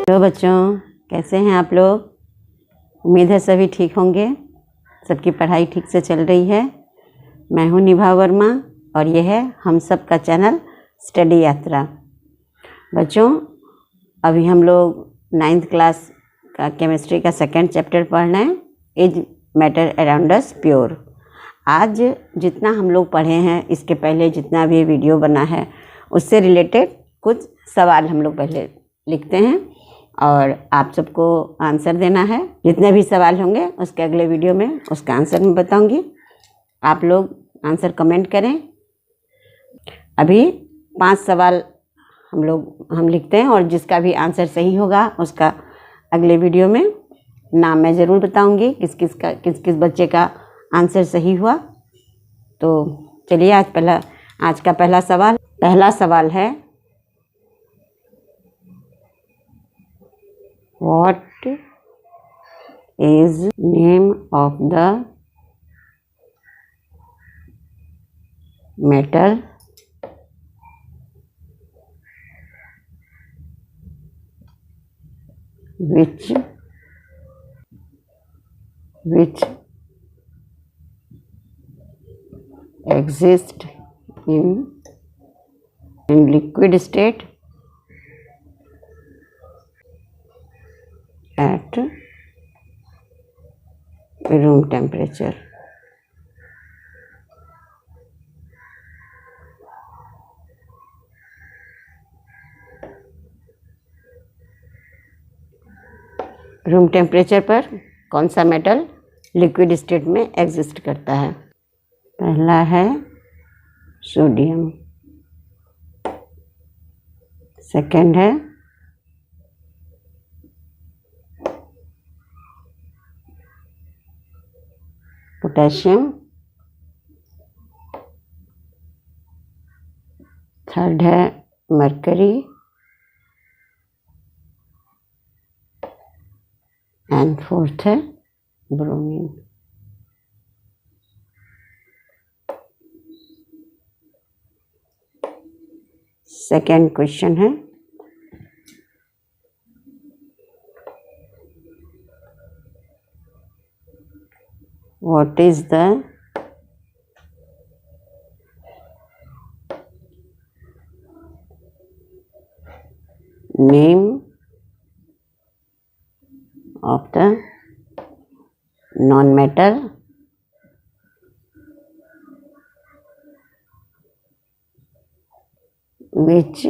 Hello बच्चों, कैसे हैं आप लोग। उम्मीद है सभी ठीक होंगे, सबकी पढ़ाई ठीक से चल रही है। मैं हूं निभा वर्मा और ये है हम सब का चैनल स्टडी यात्रा। बच्चों, अभी हम लोग 9th क्लास का केमिस्ट्री का सेकंड चैप्टर पढ़ रहे हैं, is matter around us pure. आज जितना हम लोग पढ़े हैं, इसके पहले जितना भी वीडियो बना है उससे रिलेटेड कुछ सवाल हम लोग पहले लिखते हैं और आप सबको आंसर देना है। जितने भी सवाल होंगे उसके अगले वीडियो में उसका आंसर मैं बताऊंगी। आप लोग आंसर कमेंट करें। अभी 5 सवाल हम लिखते हैं और जिसका भी आंसर सही होगा उसका अगले वीडियो में नाम मैं ज़रूर बताऊंगी किस किस बच्चे का आंसर सही हुआ। तो चलिए आज का पहला सवाल है, What is name of the metal which exists in liquid state at room temperature? Room temperature पर कौन सा मेटल लिक्विड स्टेट में एग्जिस्ट करता है? पहला है सोडियम, सेकंड है पोटेशियम, थर्ड है मरकरी एंड फोर्थ है ब्रोमीन। सेकेंड क्वेश्चन है, what is the name of the non-metal which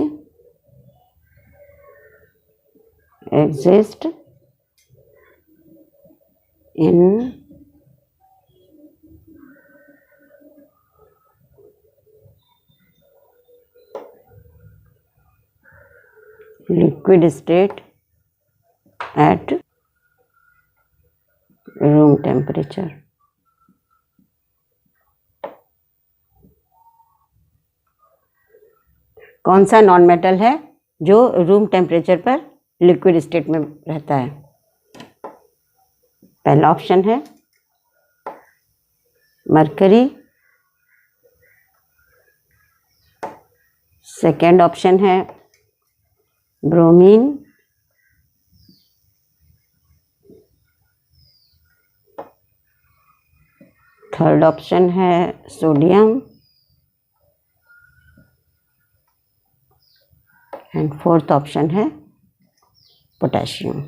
exist in liquid state at room temperature? कौन सा नॉन मेटल है जो रूम टेम्परेचर पर लिक्विड स्टेट में रहता है? पहला ऑप्शन है मरकरी, सेकेंड ऑप्शन है ब्रोमीन, थर्ड ऑप्शन है सोडियम एंड फोर्थ ऑप्शन है पोटेशियम।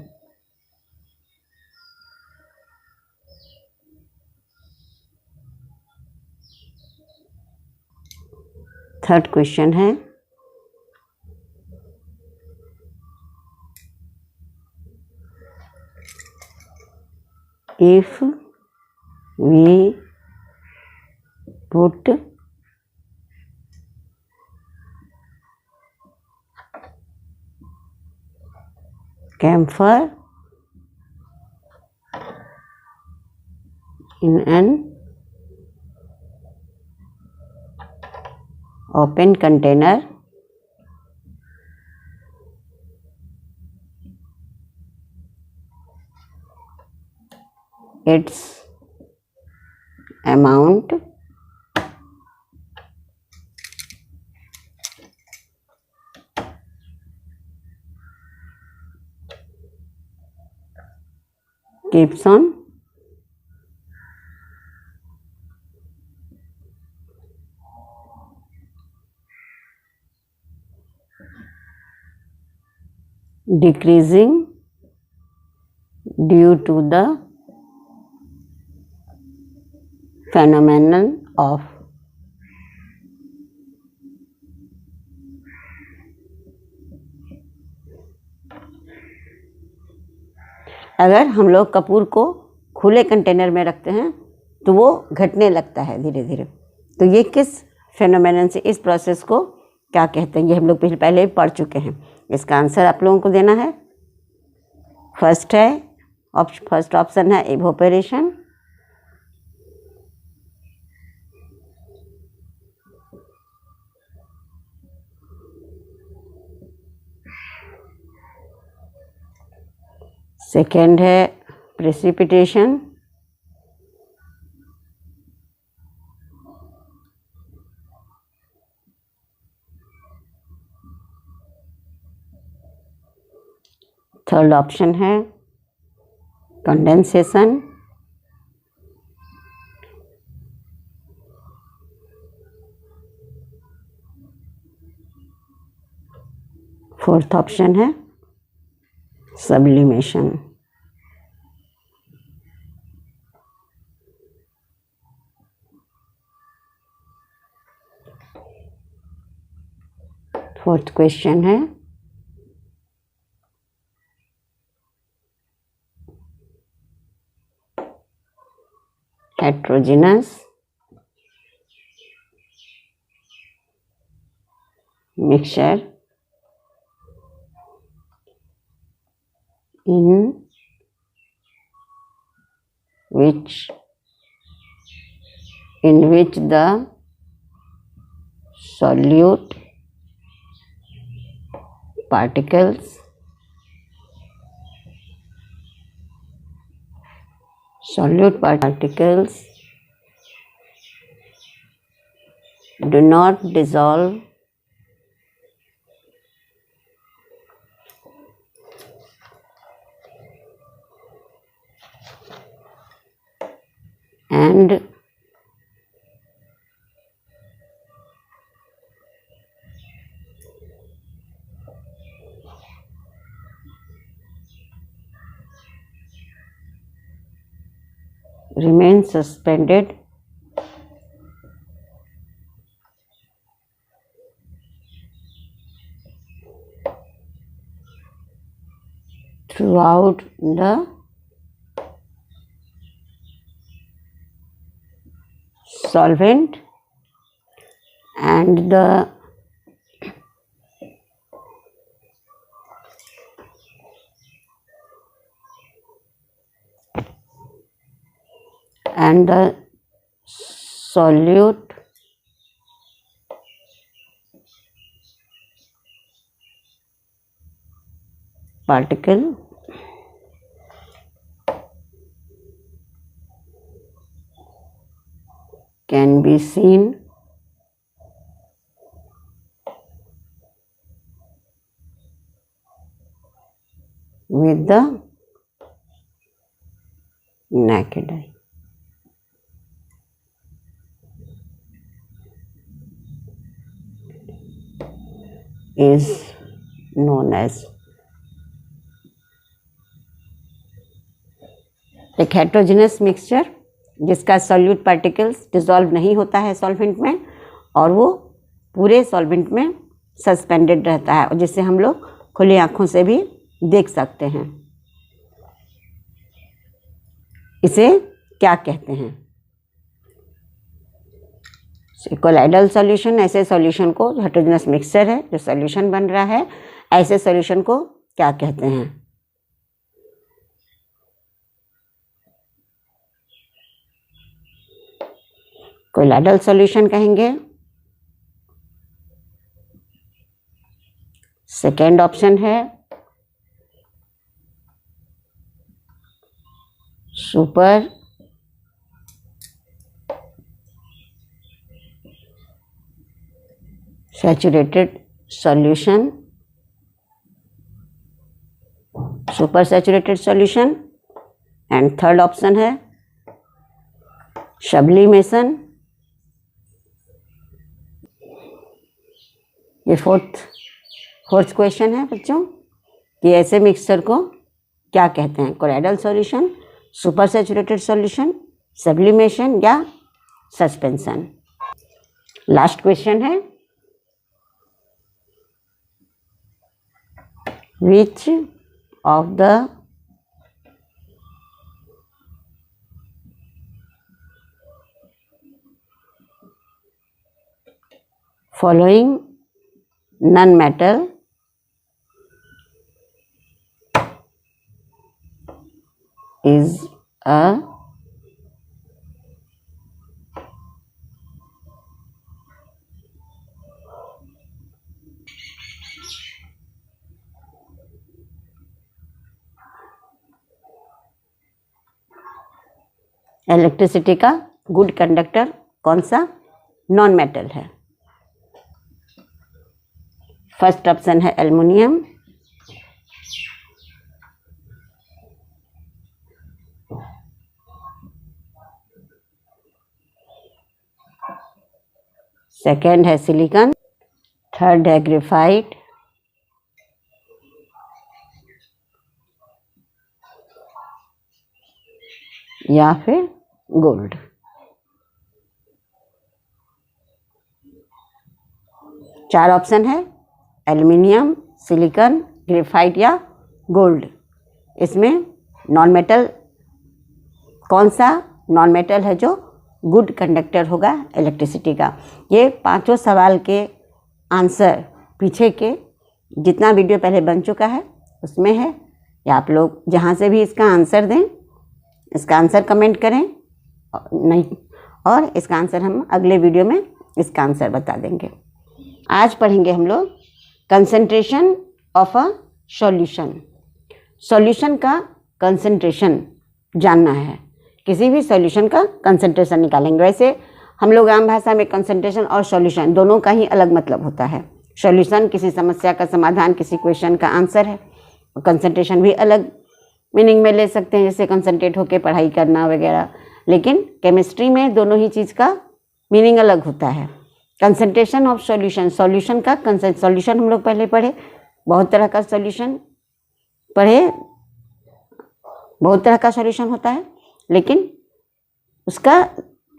थर्ड क्वेश्चन है, if we put camphor in an open container, its amount keeps on decreasing due to the phenomenon of अगर हम लोग कपूर को खुले container में रखते हैं तो वो घटने लगता है धीरे धीरे। तो ये किस फेनोमेनन से, इस प्रोसेस को क्या कहते हैं, ये हम लोग पहले ही पढ़ चुके हैं। इसका आंसर आप लोगों को देना है। फर्स्ट ऑप्शन है इवोपरेशन, सेकेंड है प्रेसिपिटेशन, थर्ड ऑप्शन है कंडेंसेशन, फोर्थ ऑप्शन है सब्लिमेशन। फोर्थ क्वेश्चन है heterogeneous mixture in which the solute particles do not dissolve and remain suspended throughout the solvent and the solute particle can be seen with the naked eye. Is known as एक heterogeneous mixture जिसका solute particles dissolve नहीं होता है solvent में और वो पूरे solvent में सस्पेंडेड रहता है और जिसे हम लोग खुली आंखों से भी देख सकते हैं। इसे क्या कहते हैं? कोलाइडल सॉल्यूशन, ऐसे सॉल्यूशन को, हेट्रोजेनस मिक्सचर है जो सॉल्यूशन बन रहा है, ऐसे सॉल्यूशन को क्या कहते हैं? कोलाइडल सॉल्यूशन कहेंगे। सेकेंड ऑप्शन है super saturated solution, super saturated solution and third option है सब्लिमेशन। ये फोर्थ क्वेश्चन है बच्चों कि ऐसे मिक्सचर को क्या कहते हैं, colloidal solution, super saturated solution, sublimation या सस्पेंशन। लास्ट क्वेश्चन है which of the following non metal is a electricity का गुड कंडक्टर कौन सा नॉन मेटल है। फर्स्ट ऑप्शन है एल्युमिनियम, सेकेंड है सिलिकॉन, थर्ड है ग्रेफाइट, या फिर गोल्ड। चार ऑप्शन है एल्युमिनियम, सिलिकॉन, ग्रेफाइट या गोल्ड। इसमें नॉन मेटल कौन सा नॉन मेटल है जो गुड कंडक्टर होगा इलेक्ट्रिसिटी का। ये पांचों सवाल के आंसर पीछे के जितना वीडियो पहले बन चुका है उसमें है, या आप लोग जहाँ से भी इसका आंसर दें, इसका आंसर कमेंट करें नहीं, और इसका आंसर हम अगले वीडियो में इसका आंसर बता देंगे। आज पढ़ेंगे हम लोग concentration of a solution. Solution का कंसंट्रेशन जानना है, किसी भी सॉल्यूशन का कंसंट्रेशन निकालेंगे। वैसे हम लोग आम भाषा में कंसंट्रेशन और सॉल्यूशन दोनों का ही अलग मतलब होता है। सॉल्यूशन किसी समस्या का समाधान, किसी क्वेश्चन का आंसर है, और कंसंट्रेशन भी अलग मीनिंग में ले सकते हैं, जैसे कंसंट्रेट होकर पढ़ाई करना वगैरह। लेकिन केमिस्ट्री में दोनों ही चीज़ का मीनिंग अलग होता है। कंसंट्रेशन ऑफ सॉल्यूशन, सॉल्यूशन का सॉल्यूशन हम लोग पहले पढ़े, बहुत तरह का सॉल्यूशन पढ़े, बहुत तरह का सॉल्यूशन होता है, लेकिन उसका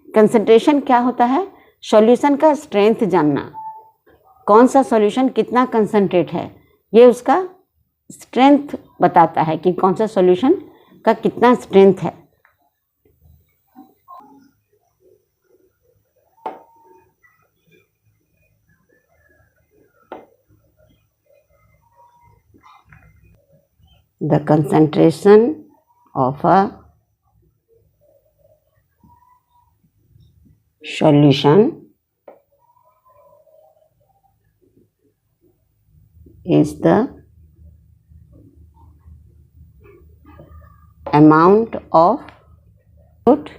कंसंट्रेशन क्या होता है, सॉल्यूशन का स्ट्रेंथ जानना, कौन सा सॉल्यूशन कितना कंसंट्रेट है, ये उसका स्ट्रेंथ बताता है कि कौन सा सॉल्यूशन का कितना स्ट्रेंथ है। The concentration of a solution is the amount of fluid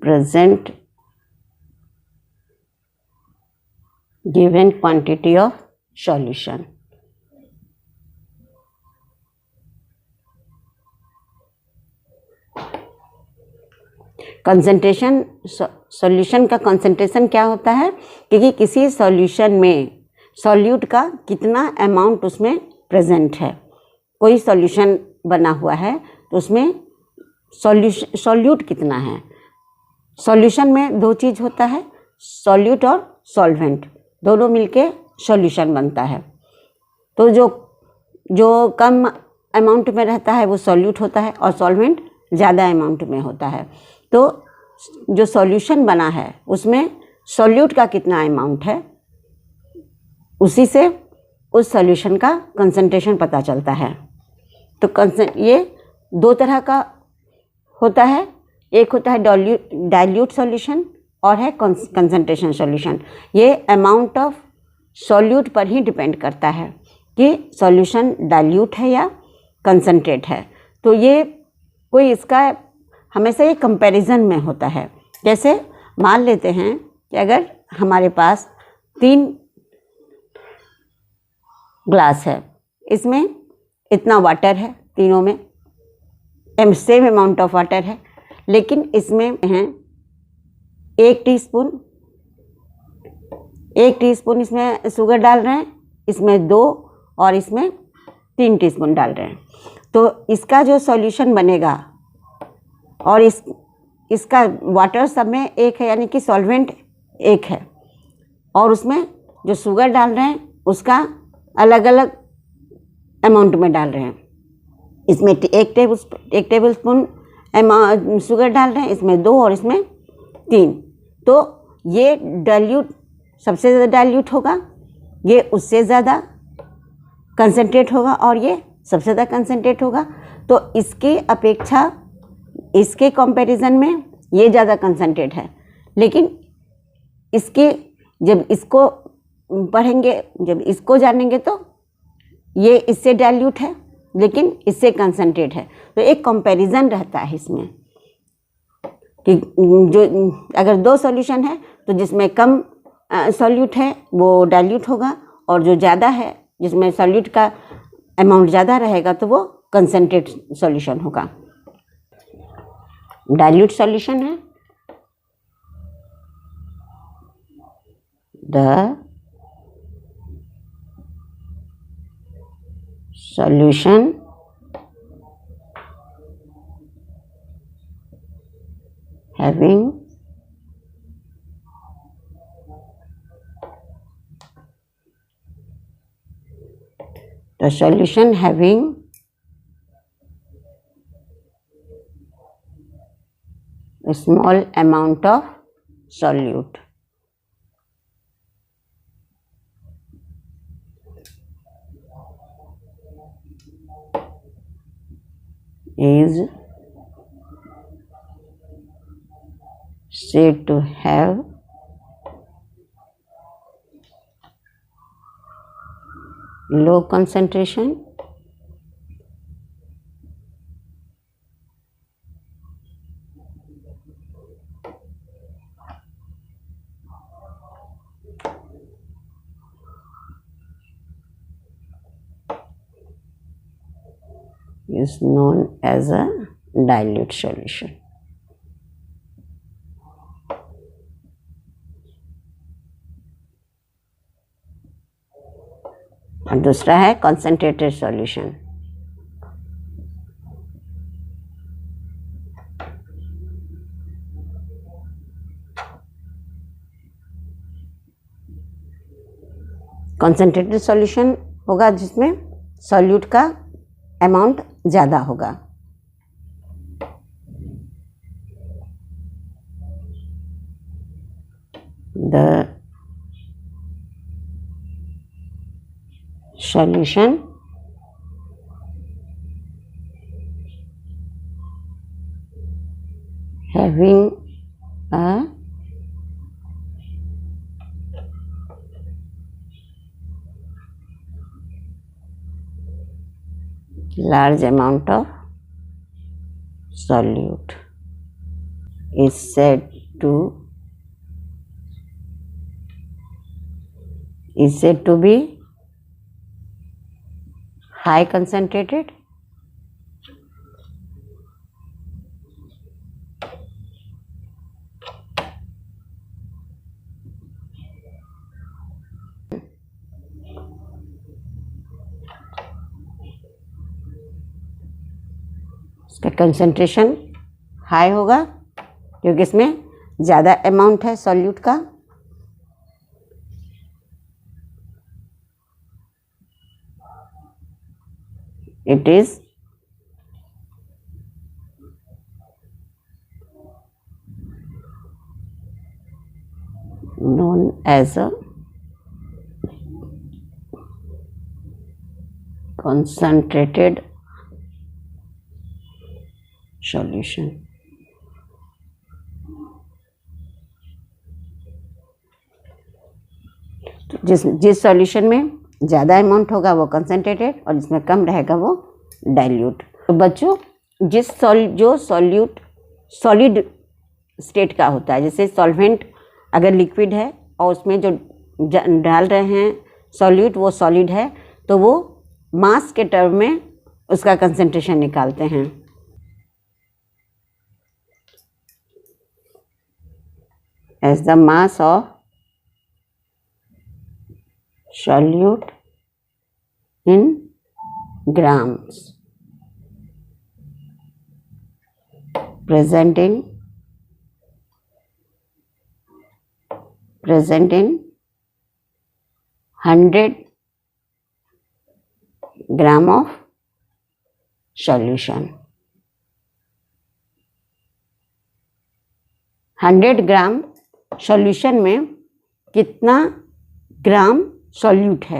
present given quantity of solution। Concentration, solution का कंसंट्रेशन क्या होता है, क्योंकि किसी सॉल्यूशन में सॉल्यूट का कितना अमाउंट उसमें प्रेजेंट है। कोई सॉल्यूशन बना हुआ है तो उसमें सॉल्यूट कितना है। सॉल्यूशन में दो चीज़ होता है, सॉल्यूट और सॉल्वेंट, दोनों मिलके सॉल्यूशन बनता है। तो जो कम अमाउंट में रहता है वो सॉल्यूट होता है, और सॉल्वेंट ज़्यादा अमाउंट में होता है। तो जो सॉल्यूशन बना है उसमें सॉल्यूट का कितना अमाउंट है, उसी से उस सॉल्यूशन का कंसंट्रेशन पता चलता है। तो ये दो तरह का होता है, एक होता है डाइल्यूट सॉल्यूशन और है कंसंट्रेशन सॉल्यूशन। ये अमाउंट ऑफ सॉल्यूट पर ही डिपेंड करता है कि सॉल्यूशन डाइल्यूट है या कंसंट्रेट है। तो ये कोई इसका हमेशा ये कंपैरिजन में होता है। जैसे मान लेते हैं कि अगर हमारे पास ग्लास है, इसमें इतना वाटर है, तीनों में सेम अमाउंट ऑफ वाटर है, लेकिन इसमें हैं 1 टीस्पून इसमें शुगर डाल रहे हैं, इसमें 2 और इसमें 3 टीस्पून डाल रहे हैं। तो इसका जो सॉल्यूशन बनेगा और इसका वाटर सब में एक है, यानी कि सॉल्वेंट एक है, और उसमें जो शुगर डाल रहे हैं उसका अलग अलग अमाउंट में डाल रहे हैं। इसमें 1 टेबल स्पून शुगर डाल रहे हैं, इसमें 2 और इसमें 3। तो ये डाइल्यूट सबसे ज़्यादा डाइल्यूट होगा, ये उससे ज़्यादा कंसनट्रेट होगा और ये सबसे ज़्यादा कंसनट्रेट होगा। तो इसकी अपेक्षा इसके कंपैरिजन में ये ज़्यादा कंसनट्रेट है, लेकिन इसके जब इसको पढ़ेंगे, जब इसको जानेंगे तो ये इससे डाइल्यूट है लेकिन इससे कंसनट्रेट है। तो एक कंपैरिजन रहता है इसमें कि जो अगर 2 सॉल्यूशन है तो जिसमें कम सॉल्यूट है वो डाइल्यूट होगा, और जो ज़्यादा है जिसमें सॉल्यूट का अमाउंट ज़्यादा रहेगा तो वो कंसनट्रेट सॉल्यूशन होगा। डाइल्यूट सॉल्यूशन है the solution having a small amount of solute is said to have low concentration is known as a dilute solution. और दूसरा है concentrated solution। concentrated solution होगा जिसमें सॉल्यूट का अमाउंट ज़्यादा होगा। The solution having a large amount of solute is said to be high concentrated इसका concentration high होगा क्योंकि इसमें ज़्यादा अमाउंट है सॉल्यूट का। It is known as a concentrated solution। तो जिस सॉल्यूशन में ज़्यादा अमाउंट होगा वो कंसनट्रेटेड और जिसमें कम रहेगा वो डाइल्यूट। तो बच्चों जो सॉल्यूट सॉलिड स्टेट का होता है, जैसे सॉल्वेंट अगर लिक्विड है और उसमें जो डाल रहे हैं सॉल्यूट वो सॉलिड है, तो वो मास के टर्म में उसका कंसंट्रेशन निकालते हैं। As the mass of solute in grams present in 100 gram of solution। 100 gram solution में कितना ग्राम सॉल्यूट है,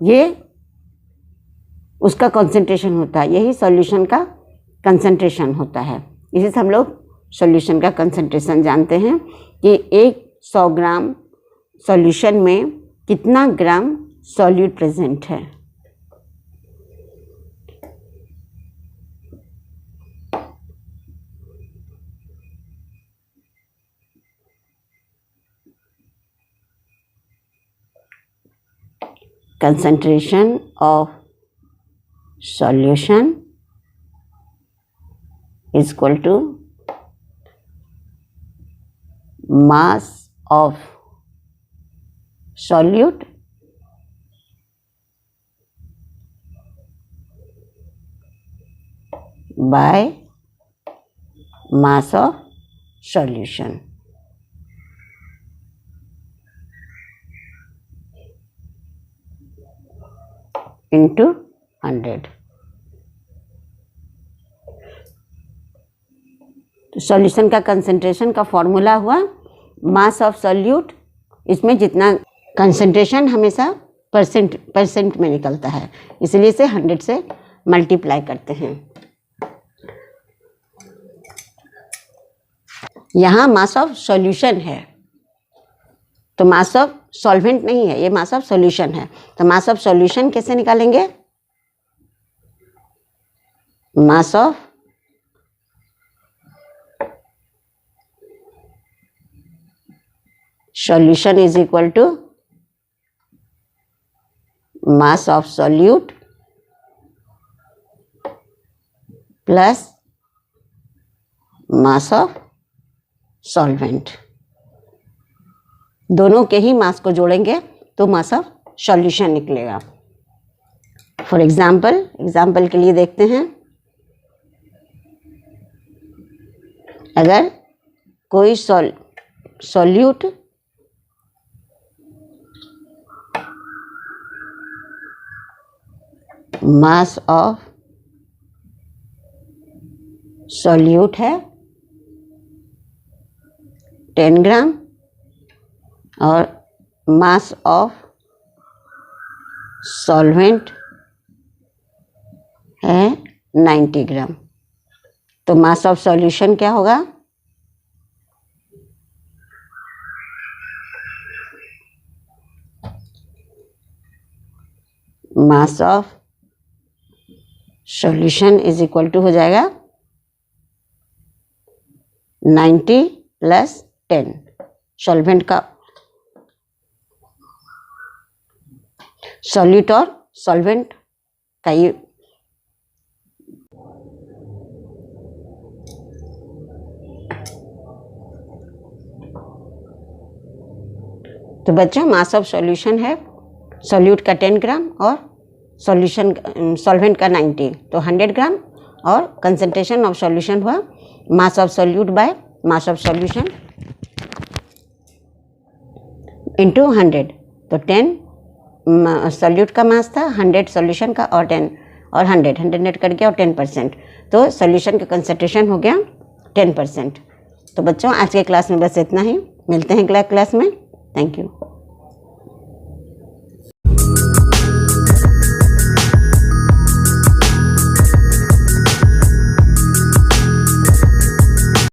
ये उसका कंसंट्रेशन होता है। यही सॉल्यूशन का कंसंट्रेशन होता है। इसी से हम लोग सॉल्यूशन का कंसंट्रेशन जानते हैं कि 100 ग्राम सॉल्यूशन में कितना ग्राम सॉल्यूट प्रेजेंट है। Concentration of solution is equal to mass of solute by mass of solution। Into 100। तो सॉल्यूशन का कंसंट्रेशन का फॉर्मूला हुआ मास ऑफ सॉल्यूट। इसमें जितना कंसंट्रेशन हमेशा परसेंट में निकलता है, इसलिए इसे 100 से मल्टीप्लाई करते हैं। यहाँ मास ऑफ सॉल्यूशन है, तो मास ऑफ सॉल्वेंट नहीं है, ये मास ऑफ सॉल्यूशन है। तो मास ऑफ सॉल्यूशन कैसे निकालेंगे? Mass of solution is equal to mass of solute plus mass of solvent. दोनों के ही मास को जोड़ेंगे तो मास ऑफ सॉल्यूशन निकलेगा। फॉर एग्जाम्पल के लिए देखते हैं, अगर कोई सॉल्यूट मास ऑफ सॉल्यूट है 10 ग्राम और मास ऑफ सॉल्वेंट है 90 ग्राम, तो मास ऑफ सॉल्यूशन क्या होगा? Mass of solution is equal to हो जाएगा 90 प्लस 10 सॉल्वेंट का, सॉल्यूट और सॉल्वेंट का ये तो बच्चों मास ऑफ सॉल्यूशन है सॉल्यूट का 10 ग्राम और सॉल्वेंट का 90, तो 100 ग्राम और कंसंट्रेशन ऑफ सॉल्यूशन हुआ मास of solute by mass of solution into 100, तो 10 सॉल्यूट का मास था, 100 सॉल्यूशन का और 10 और 100 नेट कर गया और 10%, तो सॉल्यूशन का कंसंट्रेशन हो गया 10%। तो बच्चों आज के क्लास में बस इतना ही, मिलते हैं अगला क्लास में। Thank you.